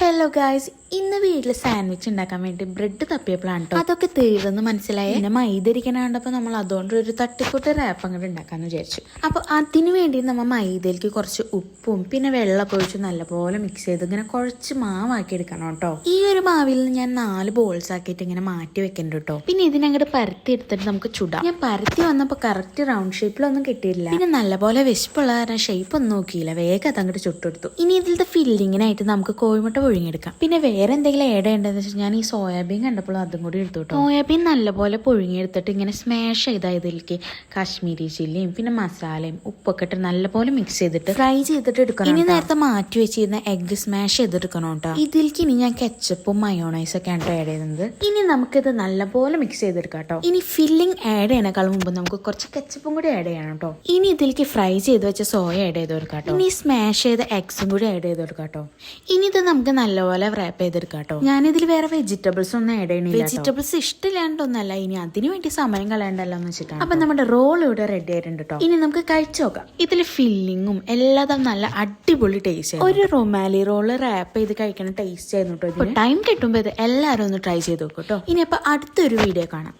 Hello guys, ഇന്ന് വീട്ടിൽ sandwich ഉണ്ടാക്കാൻ വേണ്ടി ബ്രെഡ് തപ്പിയപ്പോഴാണ് കേട്ടോ അതൊക്കെ തീർന്ന് മനസ്സിലായി. പിന്നെ മൈദ ഇരിക്കാനാണ്ടപ്പോൾ നമ്മൾ അതുകൊണ്ട് ഒരു തട്ടിക്കൂട്ട് റാപ്പ് അങ്ങോട്ട് ഉണ്ടാക്കാന്ന് വിചാരിച്ചു. അപ്പോൾ അതിന് വേണ്ടി നമ്മൾ മൈദയിലേക്ക് കുറച്ച് ഉപ്പും പിന്നെ വെള്ളമൊക്കെ ഒഴിച്ച് നല്ലപോലെ മിക്സ് ചെയ്ത് ഇങ്ങനെ കുറച്ച് മാവാക്കി എടുക്കണം കേട്ടോ. ഈ ഒരു മാവിൽ നിന്ന് ഞാൻ 4 ബോൾസ് ആക്കിയിട്ട് ഇങ്ങനെ മാറ്റി വെക്കുന്നുണ്ട് കേട്ടോ. പിന്നെ ഇതിനങ്ങോട്ട് പരത്തി എടുത്തിട്ട് നമുക്ക് ചുടാം. ഞാൻ പരത്തി വന്നപ്പോൾ കറക്റ്റ് റൗണ്ട് ഷേപ്പിലൊന്നും കിട്ടിയില്ല. പിന്നെ നല്ലപോലെ വിശപ്പുള്ള കാരണം ഷേപ്പ് ഒന്നും നോക്കിയില്ല, വേഗം അതങ്ങോട്ട് ചുട്ടെടുത്തു. ഇനി ഇതിലത്തെ ഫില്ലിങ്ങിനായിട്ട് നമുക്ക് കോഴിമുട്ട പുഴുങ്ങിയെടുക്കാം. പിന്നെ വേറെ എന്തെങ്കിലും ആഡ് ചെയ്യേണ്ടതെന്ന് വെച്ചാൽ ഞാൻ ഈ സോയാബീൻ കണ്ടപ്പോൾ അതും കൂടി എടുത്തു കേട്ടോ. സോയാബീൻ നല്ലപോലെ പുഴുങ്ങിയെടുത്തിട്ട് ഇങ്ങനെ സ്മാഷ് ചെയ്താൽ ഇതിലേക്ക് കാശ്മീരി ചില്ലിയും പിന്നെ മസാലയും ഉപ്പൊക്കെ ഇട്ട് നല്ലപോലെ മിക്സ് ചെയ്തിട്ട് ഫ്രൈ ചെയ്തിട്ട് എടുക്കണം. ഇനി നേരത്തെ മാറ്റി വെച്ചിരുന്ന എഗ് സ്മാഷ് ചെയ്തെടുക്കണം കേട്ടോ. ഇതിലേക്ക് ഇനി ഞാൻ കെച്ചപ്പും മയോണൈസും ഒക്കെ ആണ് ആഡ് ചെയ്യുന്നത്. ഇനി നമുക്കിത് നല്ലപോലെ മിക്സ് ചെയ്തെടുക്കാം കേട്ടോ. ഇനി ഫില്ലിംഗ് ആഡ് ചെയ്യണേക്കാൾ മുമ്പ് നമുക്ക് കുറച്ച് കെച്ചപ്പും കൂടി ആഡ് ചെയ്യണം കേട്ടോ. ഇനി ഇതിലേക്ക് ഫ്രൈ ചെയ്ത് വെച്ച സോയ ആഡ് ചെയ്ത് കൊടുക്കാം കേട്ടോ. ഇനി സ്മാഷ് ചെയ്ത എഗ്സും കൂടി ആഡ് ചെയ്ത് കൊടുക്കാം കേട്ടോ. ഇനി ഇത് നമുക്ക് നല്ലപോലെ റാപ്പ് ചെയ്തെടുക്കാം കേട്ടോ. ഞാനിതിൽ വേറെ വെജിറ്റബിൾസ് ഒന്നും ആഡ് ചെയ്യണില്ല. വെജിറ്റബിൾസ് ഇഷ്ടമില്ലാണ്ടൊന്നല്ല, ഇനി അതിന് വേണ്ടി സമയം കളയണ്ടല്ലോ എന്ന് വെച്ചിട്ടാണ്. അപ്പൊ നമ്മുടെ റോൾ ഇവിടെ റെഡി ആയിട്ടുണ്ട് കേട്ടോ. ഇനി നമുക്ക് കഴിച്ചു നോക്കാം. ഇതിൽ ഫില്ലിങ്ങും എല്ലാതും നല്ല അടിപൊളി ടേസ്റ്റ്. ഒരു റൊമാലി റോള് റാപ്പ് ചെയ്ത് കഴിക്കണ ടേസ്റ്റ് ആയിരുന്നു കേട്ടോ. ടൈം കിട്ടുമ്പോൾ ഇത് എല്ലാവരും ഒന്ന് ട്രൈ ചെയ്ത് നോക്കും കേട്ടോ. ഇനി അപ്പൊ അടുത്തൊരു വീഡിയോ കാണാം.